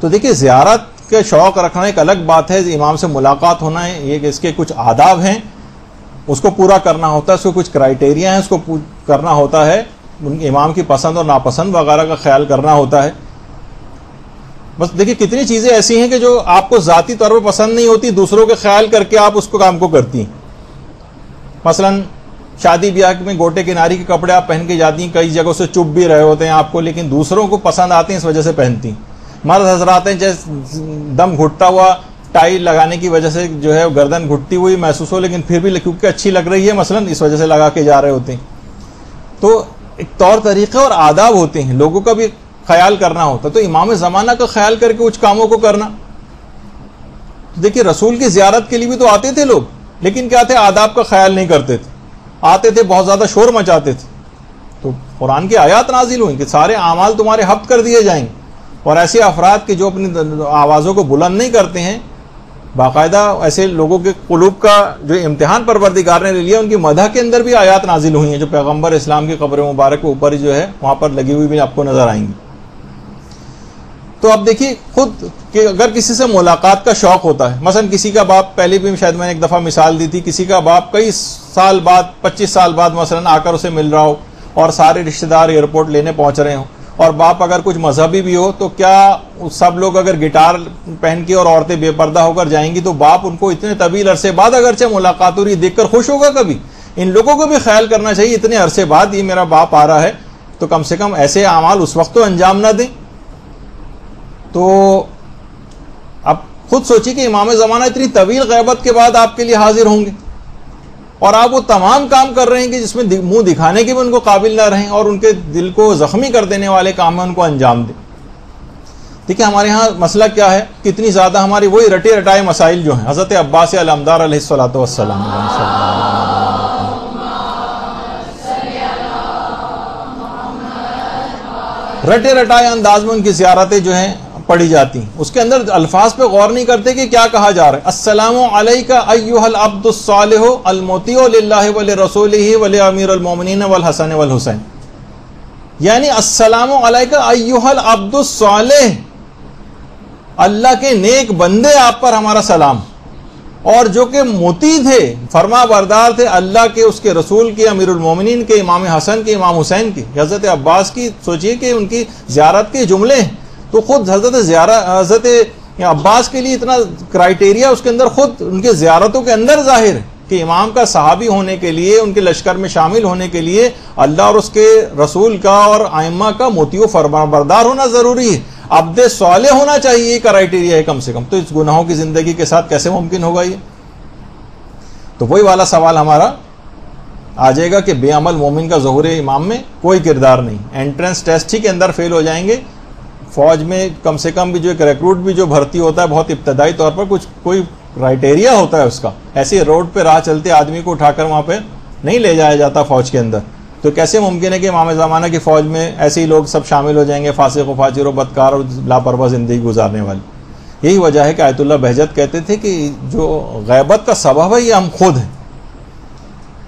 تو دیکھیے زیارت کے شوق رکھنا ایک الگ بات ہے، امام سے ملاقات ہونا ہے، یہ اس کے کچھ آداب ہیں، اس کو پورا کرنا ہوتا ہے، اس کو کچھ کرائٹیریا ہیں، اس کو کرنا ہوتا ہے، امام کی پسند اور ناپسند وغیرہ کا خیال کرنا ہوتا ہے. بس دیکھیے کتنی چیزیں ایسی ہیں کہ جو آپ کو ذاتی طور پر پسند نہیں ہوتی، دوسروں کے خیال کر کے آپ اس کو کام کو کرتی ہیں. مثلا شادی بیاہ میں گوٹے کناری کے کپڑے آپ پہن کے جاتی ہیں، کئی جگہوں سے چپ بھی رہے ہوتے ہیں آپ کو، لیکن دوسروں کو پسند آتے ہیں اس وجہ سے پہنتی ہیں. مرد حضرات ہیں جیسے دم گھٹتا ہوا ٹائی لگانے کی وجہ سے جو ہے گردن گھٹتی ہوئی محسوس ہو، لیکن پھر بھی کیونکہ اچھی لگ رہی ہے مثلا اس وجہ سے لگا کے جا رہے ہوتے ہیں. تو ایک طور طریقے اور آداب ہوتے ہیں، لوگوں کا بھی خیال کرنا ہوتا. تو امام زمانہ کا خیال کر کے کچھ کاموں کو کرنا. دیکھیے رسول کی زیارت کے لیے بھی تو آتے تھے لوگ، لیکن کیا تھے، آداب کا خیال نہیں کرتے تھے، آتے تھے بہت زیادہ شور مچاتے تھے. تو قرآن کی آیات نازل ہوئیں کہ سارے اعمال تمہارے حبط کر دیے جائیں گے. اور ایسے افراد کے جو اپنی آوازوں کو بلند نہیں کرتے ہیں، باقاعدہ ایسے لوگوں کے قلوب کا جو امتحان پروردگار نے لے لیا، ان کی مدح کے اندر بھی آیات نازل ہوئی ہیں جو پیغمبر اسلام کی قبر مبارک کے اوپر جو ہے وہاں پر لگی ہوئی بھی آپ کو نظر آئیں گی. تو اب دیکھیے خود کہ اگر کسی سے ملاقات کا شوق ہوتا ہے، مثلا کسی کا باپ، پہلے بھی شاید میں نے ایک دفعہ مثال دی تھی، کسی کا باپ کئی سال بعد 25 سال بعد مثلا آ کر اسے مل رہا ہو اور سارے رشتہ دار ایئرپورٹ لینے پہنچ رہے ہوں، اور باپ اگر کچھ مذہبی بھی ہو، تو کیا سب لوگ اگر گٹار پہن کے اور عورتیں بے پردہ ہو کر جائیں گی تو باپ ان کو اتنے طویل عرصے بعد اگرچہ ملاقات ہو رہی دیکھ کر خوش ہوگا؟ کبھی ان لوگوں کو بھی خیال کرنا چاہیے اتنے عرصے بعد یہ میرا باپ آ رہا ہے، تو کم سے کم ایسے اعمال اس وقت تو انجام نہ دیں. تو اب خود سوچیے کہ امام زمانہ اتنی طویل غیبت کے بعد آپ کے لیے حاضر ہوں گے، اور آپ وہ تمام کام کر رہے ہیں کہ جس میں منہ دکھانے کے بھی ان کو قابل نہ رہیں، اور ان کے دل کو زخمی کر دینے والے کام ہیں ان کو انجام دیں. دیکھیں ہمارے ہاں مسئلہ کیا ہے، کتنی زیادہ ہماری وہی رٹے رٹائے مسائل جو ہیں. حضرت عباس علمدار علیہ الصلوۃ والسلام، رٹے رٹائے انداز میں ان کی زیارتیں جو ہیں پڑھی جاتی ہیں، اس کے اندر الفاظ پہ غور نہیں کرتے کہ کیا کہا جا رہا ہے. السلام علیک ایھا العبد الصالح المطیع للہ ولرسولہ ولامیر المومنین والحسن والحسین. یعنی السلام علیک ایھا العبد الصالح، اللہ کے نیک بندے آپ پر ہمارا سلام، اور جو کہ مطیع تھے، فرما بردار تھے اللہ کے، اس کے رسول کے، امیر المومنین کے، امام حسن کے، امام حسین کے. حضرت عباس کی سوچئے کہ ان کی زیارت کے جملے ہیں، تو خود حضرت عباس کے لیے اتنا کرائٹیریا اس کے اندر خود ان کے زیارتوں کے اندر ظاہر ہے کہ امام کا صحابی ہونے کے لیے، ان کے لشکر میں شامل ہونے کے لیے اللہ اور اس کے رسول کا اور ائمہ کا مطیع و فرما بردار ہونا ضروری ہے، عبد صالح ہونا چاہیے، یہ کرائٹیریا ہے کم سے کم. تو اس گناہوں کی زندگی کے ساتھ کیسے ممکن ہوگا یہ؟ تو وہی والا سوال ہمارا آ جائے گا کہ بے عمل مومن کا ظہور امام میں کوئی کردار نہیں. انٹرنس ٹیسٹ ہی کے اندر فیل ہو جائیں گے. فوج میں کم سے کم بھی جو ایک ریکروٹ بھی جو بھرتی ہوتا ہے بہت ابتدائی طور پر کوئی کرائٹیریا ہوتا ہے اس کا. ایسے روڈ پہ راہ چلتے آدمی کو اٹھا کر وہاں پہ نہیں لے جایا جاتا فوج کے اندر. تو کیسے ممکن ہے کہ امام زمانہ کی فوج میں ایسے ہی لوگ سب شامل ہو جائیں گے، فاسق و فاجر و بدکار اور لاپرواہ زندگی گزارنے والے؟ یہی وجہ ہے کہ آیت اللہ بہجت کہتے تھے کہ جو غیبت کا سبب ہے یہ ہم خود ہیں.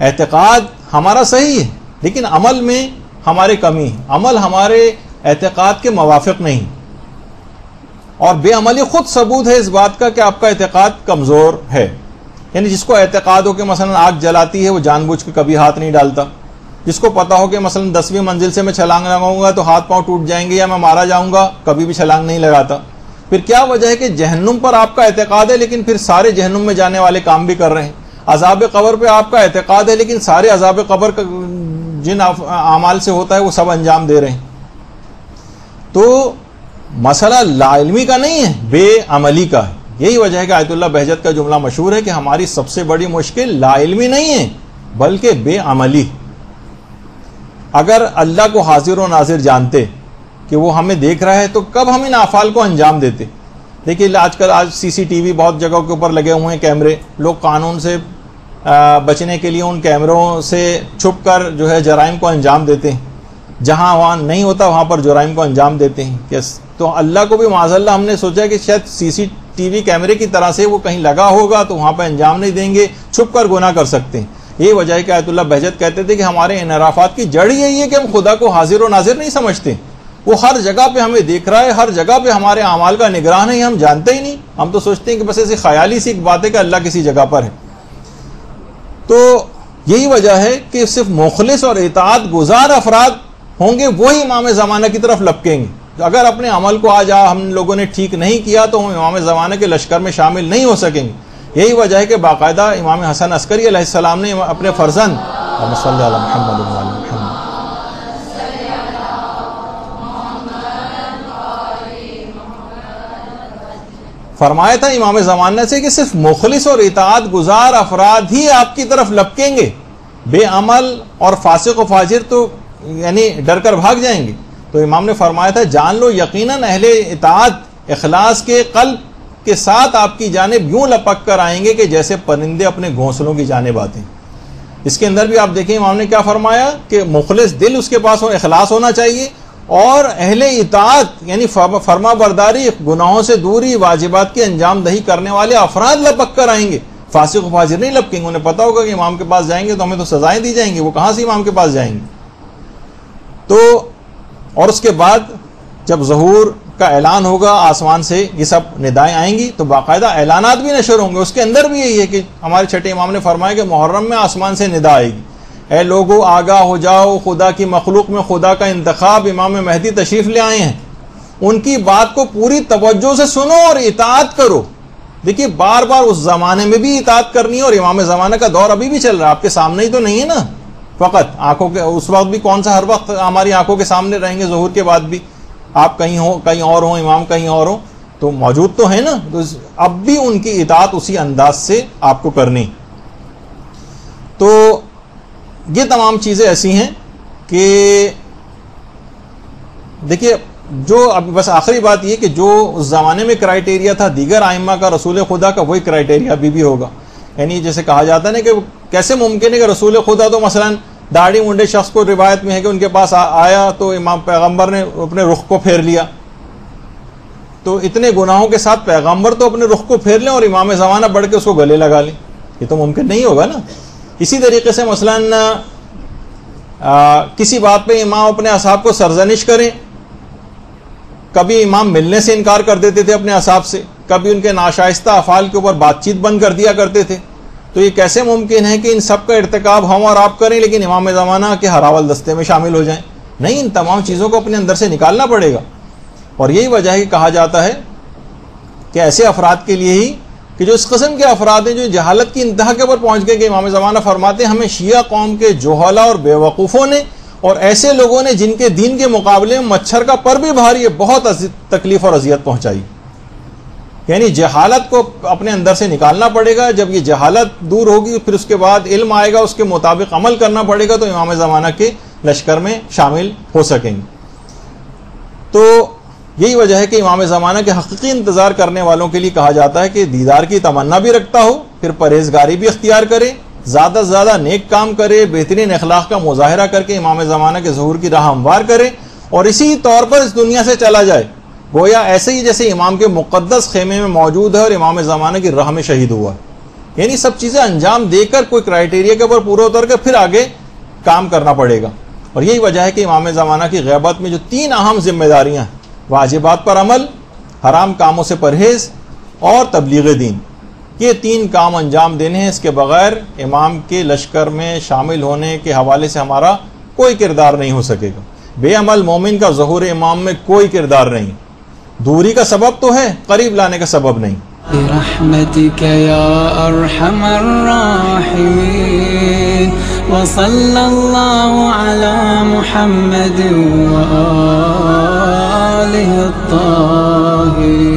اعتقاد ہمارا صحیح ہے لیکن عمل میں ہماری کمی ہے، عمل ہمارے اعتقاد کے موافق نہیں، اور بے عملی خود ثبوت ہے اس بات کا کہ آپ کا اعتقاد کمزور ہے. یعنی جس کو اعتقاد ہو کہ مثلا آگ جلاتی ہے وہ جان بوجھ کے کبھی ہاتھ نہیں ڈالتا، جس کو پتا ہو کہ مثلا 10ویں منزل سے میں چھلانگ لگاؤں گا تو ہاتھ پاؤں ٹوٹ جائیں گے یا میں مارا جاؤں گا، کبھی بھی چھلانگ نہیں لگاتا. پھر کیا وجہ ہے کہ جہنم پر آپ کا اعتقاد ہے لیکن پھر سارے جہنم میں جانے والے کام بھی کر رہے ہیں. عذاب قبر پہ آپ کا اعتقاد ہے لیکن سارے عذاب قبر جن اعمال سے ہوتا ہے وہ سب انجام دے رہے ہیں. تو مسئلہ لا علمی کا نہیں ہے، بے عملی کا ہے. یہی وجہ ہے کہ آیت اللہ بہجت کا جملہ مشہور ہے کہ ہماری سب سے بڑی مشکل لا علمی نہیں ہے بلکہ بے عملی. اگر اللہ کو حاضر و ناظر جانتے کہ وہ ہمیں دیکھ رہا ہے تو کب ہم ان افعال کو انجام دیتے؟ دیکھیے آج سی سی ٹی وی بہت جگہوں کے اوپر لگے ہوئے ہیں کیمرے. لوگ قانون سے بچنے کے لیے ان کیمروں سے چھپ کر جو ہے جرائم کو انجام دیتے ہیں، جہاں وہاں نہیں ہوتا وہاں پر جرائم کو انجام دیتے ہیں. تو اللہ کو بھی معاذ اللہ ہم نے سوچا کہ شاید سی سی ٹی وی کیمرے کی طرح سے وہ کہیں لگا ہوگا تو وہاں پہ انجام نہیں دیں گے، چھپ کر گناہ کر سکتے ہیں. یہ وجہ ہے کہ آیت اللہ بہجت کہتے تھے کہ ہمارے انحرافات کی جڑ یہی ہے کہ ہم خدا کو حاضر و ناظر نہیں سمجھتے. وہ ہر جگہ پہ ہمیں دیکھ رہا ہے، ہر جگہ پہ ہمارے اعمال کا نگران ہے، ہم جانتے ہی نہیں، ہم تو سوچتے ہیں کہ بس ایسی خیالی سی ایک بات ہے کہ اللہ کسی جگہ پر ہے۔ تو یہی وجہ ہے کہ صرف مخلص اور اطاعت گزار افراد ہوں گے، وہی امام زمانہ کی طرف لپکیں گے۔ اگر اپنے عمل کو آج ہم لوگوں نے ٹھیک نہیں کیا تو ہم امام زمانہ کے لشکر میں شامل نہیں ہو سکیں گے۔ یہی وجہ ہے کہ باقاعدہ امام حسن عسکری علیہ السلام نے اپنے فرزند صلی اللہ محمد محمد فرمایا تھا امام زمانہ سے کہ صرف مخلص اور اطاعت گزار افراد ہی آپ کی طرف لپکیں گے، بے عمل اور فاسق و فاجر تو یعنی ڈر کر بھاگ جائیں گے۔ تو امام نے فرمایا تھا جان لو یقیناً اہل اطاعت اخلاص کے قلب کے ساتھ آپ کی جانب یوں لپک کر آئیں گے کہ جیسے پرندے اپنے گھونسلوں کی جانب آتے ہیں۔ اس کے اندر بھی آپ دیکھیں امام نے کیا فرمایا کہ مخلص دل اس کے پاس اخلاص ہونا چاہیے، اور اہل اطاعت یعنی فرما برداری، گناہوں سے دوری، واجبات کی انجام دہی کرنے والے افراد لپک کر آئیں گے، فاسق و فاجر نہیں لپکیں گے۔ انہیں پتا ہوگا کہ امام کے پاس جائیں گے تو ہمیں تو سزائیں دی جائیں گی، وہ کہاں سے امام کے پاس جائیں گے۔ تو اور اس کے بعد جب ظہور کا اعلان ہوگا آسمان سے، یہ سب ندائیں آئیں گی تو باقاعدہ اعلانات بھی نشر ہوں گے۔ اس کے اندر بھی یہی ہے کہ ہمارے چھٹے امام نے فرمایا کہ محرم میں آسمان سے ندا آئے گی، اے لوگو آگاہ ہو جاؤ، خدا کی مخلوق میں خدا کا انتخاب امام مہدی تشریف لے آئے ہیں، ان کی بات کو پوری توجہ سے سنو اور اطاعت کرو۔ دیکھیے بار بار اس زمانے میں بھی اطاعت کرنی ہے، اور امام زمانہ کا دور ابھی بھی چل رہا ہے، آپ کے سامنے ہی تو نہیں ہے نا، فقط آنکھوں کے اس وقت بھی کون سا ہر وقت ہماری آنکھوں کے سامنے رہیں گے، ظہور کے بعد بھی آپ کہیں اور ہوں، امام کہیں اور ہوں، تو موجود تو ہے نا، تو اب بھی ان کی اطاعت اسی انداز سے آپ کو کرنی۔ تو یہ تمام چیزیں ایسی ہیں کہ دیکھیے جو اب بس آخری بات یہ کہ جو اس زمانے میں کرائیٹیریا تھا دیگر ائمہ کا رسول خدا کا، وہی کرائیٹیریا ابھی بھی ہوگا۔ یعنی جیسے کہا جاتا ہے نا کہ کیسے ممکن ہے کہ رسول خدا تو مثلا داڑھی منڈے شخص کو روایت میں ہے کہ ان کے پاس آیا تو امام پیغمبر نے اپنے رخ کو پھیر لیا، تو اتنے گناہوں کے ساتھ پیغمبر تو اپنے رخ کو پھیر لیں اور امام زمانہ بڑھ کے اس کو گلے لگا لیں، یہ تو ممکن نہیں ہوگا نا۔ اسی طریقے سے مثلا کسی بات پہ امام اپنے اصحاب کو سرزنش کریں، کبھی امام ملنے سے انکار کر دیتے تھے اپنے اصحاب سے، کبھی ان کے ناشائستہ افعال کے اوپر بات چیت بند کر دیا کرتے تھے، تو یہ کیسے ممکن ہے کہ ان سب کا ارتکاب ہم اور آپ کریں لیکن امام زمانہ کے ہراول دستے میں شامل ہو جائیں؟ نہیں، ان تمام چیزوں کو اپنے اندر سے نکالنا پڑے گا۔ اور یہی وجہ ہے کہ کہا جاتا ہے کہ ایسے افراد کے لیے ہی کہ جو اس قسم کے افراد ہیں جو جہالت کی انتہا کے اوپر پہنچ گئے، کہ امام زمانہ فرماتے ہیں ہمیں شیعہ قوم کے جوہلا اور بیوقوفوں نے اور ایسے لوگوں نے جن کے دین کے مقابلے میں مچھر کا پر بھی بھاری ہے بہت تکلیف اور اذیت پہنچائی۔ یعنی جہالت کو اپنے اندر سے نکالنا پڑے گا، جب یہ جہالت دور ہوگی پھر اس کے بعد علم آئے گا، اس کے مطابق عمل کرنا پڑے گا تو امام زمانہ کے لشکر میں شامل ہو سکیں گے۔ تو یہی وجہ ہے کہ امام زمانہ کے حقیقی انتظار کرنے والوں کے لیے کہا جاتا ہے کہ دیدار کی تمنا بھی رکھتا ہو، پھر پرہیزگاری بھی اختیار کرے، زیادہ سے زیادہ نیک کام کرے، بہترین اخلاق کا مظاہرہ کر کے امام زمانہ کے ظہور کی راہ ہموار کرے، اور اسی طور پر اس دنیا سے چلا جائے گویا ایسے ہی جیسے امام کے مقدس خیمے میں موجود ہے اور امام زمانہ کی راہ میں شہید ہوا۔ یعنی سب چیزیں انجام دے کر کوئی کرائیٹیریا کے اوپر پورا اتر کے پھر آگے کام کرنا پڑے گا۔ اور یہی وجہ ہے کہ امام زمانہ کی غیبت میں جو 3 اہم ذمہ داریاں ہیں، واجبات پر عمل، حرام کاموں سے پرہیز اور تبلیغ دین، یہ 3 کام انجام دینے ہیں۔ اس کے بغیر امام کے لشکر میں شامل ہونے کے حوالے سے ہمارا کوئی کردار نہیں ہو سکے گا۔ بے عمل مومن کا ظہور امام میں کوئی کردار نہیں، دوری کا سبب تو ہے، قریب لانے کا سبب نہیں۔ برحمتك يا أرحم الراحمين وصلى الله على محمد وآله الطاهرين۔